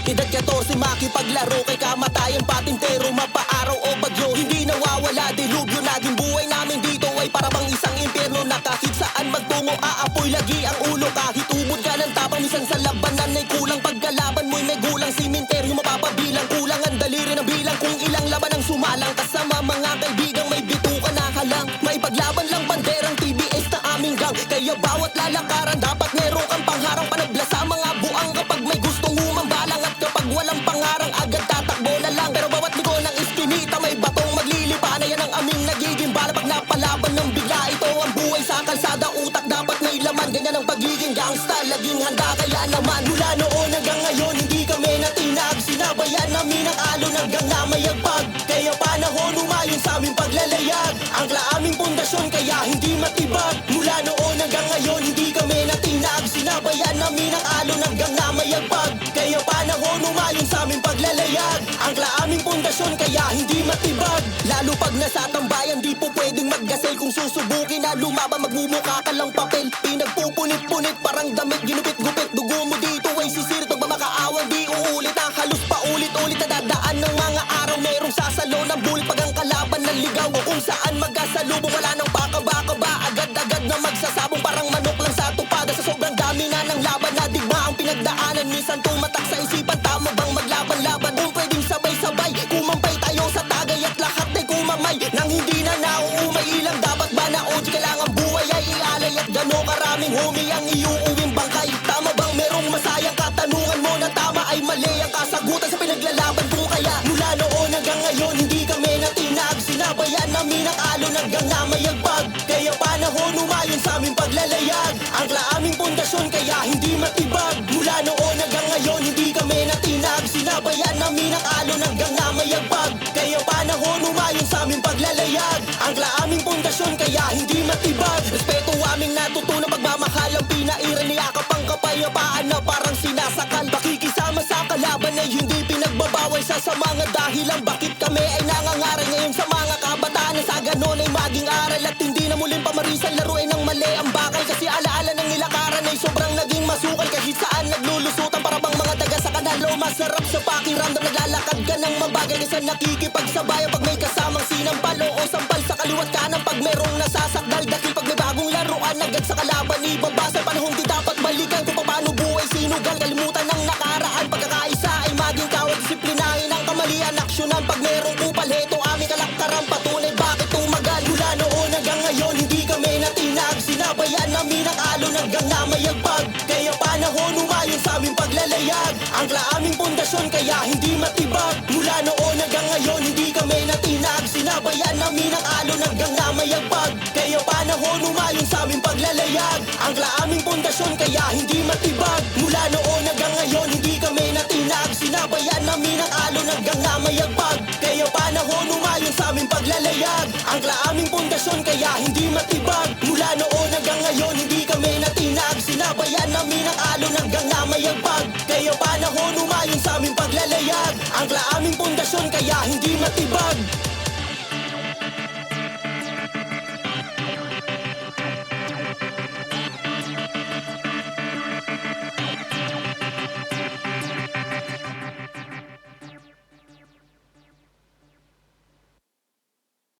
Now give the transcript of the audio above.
Edad 14 makipaglaro kay kamatayan patintero, mapaaraw o bagyo, hindi nawawala dilubyo. Naging buhay namin dito ay para bang isang impyerno na kahit saan magtungo aapoy lagi ang ulo. Kahit ubod ka ng tapang minsan sa labanan ay kulang, pagkalaban mo'y may gulang. Simenteryo mapapabilang, kulang ang daliri ng bilang kung ilang laban ang sumalang. Kasama mga kaibigang may bituka na halang, maipaglaban lang banderang TBS na aming gang. Kaya bawat lalakaran dapat meron kang pangharang, panabla sa mga buang kapag may gustong humambalang. At kapag walang pangarang agad tatakbo na lang. Pero bawat ligo ng iskinita may batong maglilipa na yan ang aming nagiging bala. Pag napalaban ng bigla, ito ang buhay sa kalsada, utak dapat may laman. Ganyan ang pagiging gangsta, laging handa kaya naman. Mula noon hanggang ngayon hindi kami natinag, sinabayan namin ang alon hanggang na mayagpag. Kaya panahon umayon sa aming paglalayag, angkla aming pundasyon kaya hindi matibag. Mula noon hanggang ngayon hindi kami natinag, sinabayan namin ang alon hanggang na mayagpag. Kaya panahon umayon sa aming paglalayag, angkla aming pundasyon kaya hindi matibag. Lalo pag nasa tambayan di po pwedeng maggasel, kung susubukin na lumaban magmumukha ka lang papel. Pinagpupunit-punit parang damit ginupit-gupit, dugo mo dito ay sisirit pag makaawan di uulit. Ang halos paulit-ulit na dadaan ng mga araw, merong sasalo ng bulit pag ang kalaban ng ligaw. O kung saan magkasalubong wala nang pakaba-kaba, agad-agad na magsasabong parang manok lang sa tupada. Sa sobrang dami na ng laban na digma ang pinagdaanan, minsan tumatak sa isipan, tama bang maglaban-laban? Kung pwedeng sabay-sabay, kumampay tayo sa tagay at lahat ay kumamay. Nang hindi na nauumay ilang dapat ba na OG, kailangan buhay ay ialay at gano'ng karaming humi ang iuuwing bangkay. Tama bang merong masayang katanungan mo na tama ay mali ang kasagutan sa pinaglalaban kung kaya? Mula noon hanggang ngayon hindi kami natinag, sinabayan namin ang alon hanggang na mayagpag. Kaya panahon umayon sa aming paglalayag, angkla aming pundasyon kaya hindi matibag. Mula noon hanggang ngayon hindi kami natinag, sinabayan namin ang alon hanggang na mayagpag. Kaya panahon umayon sa aming paglalayag, angkla aming pundasyon kaya hindi matibag. Respeto aming natutunan, pagmamahal ang pinairal, niyakap ang kapayapaan na parang sinasakal. Pakikisama sa kalaban ay hindi pinagbabawal sa mga dahilan bakit kami ay nangangaral. Ngayon sa mga kabataan na sa ganon ay maging aral at hindi na muling pamarisan, laruin ng mali ang bakal. Kasi alaala ng ilakaran ay sobrang naging masukal, kahit saan naglulusutan para bang mga taga sa kanalo. Masarap sa pakiramdam, naglalakad ka ng mabagay na sa nakikipagsabayan pag may kasamang sinampal o sampal sa kaliwat kanan. Pag merong nasasakdal dahil pag may bagong laruan agad sa kalaban ibabasa. Panahon di dapat balikan kung paano buhay sinugal, kalimutan ng nakaraan. Pagkakaisa ay maging kawal, disiplinahin ang kamalian, aksyonan pag merong kupal. Heto aming kalakaran, patunay bakit tumagal. Mula noon hanggang ngayon hindi kami natinag, sinabayan namin ang alon hanggang na mayagpag. Kaya panahon umayon sa aming paglalayag, angkla aming pundasyon kaya hindi matibag. Mula noon hanggang ngayon hindi kami natinag, sinabayan namin ang alon hanggang na mayagpag. Kaya panahon umayon sa aming paglalayag, angkla aming pundasyon kaya hindi matibag. Mula noon hanggang ngayon hindi kami natinag, sinabayan namin ang alon hanggang na mayagpag. Kaya panahon umayon sa aming paglalayag, angkla aming pundasyon kaya hindi matibag. Mula noon hanggang ngayon hindi kami natinag, sinabayan namin ang alon hanggang na mayagpag. Kaya panahon umayon sa aming paglalayag, angkla aming pundasyon kaya hindi matibag.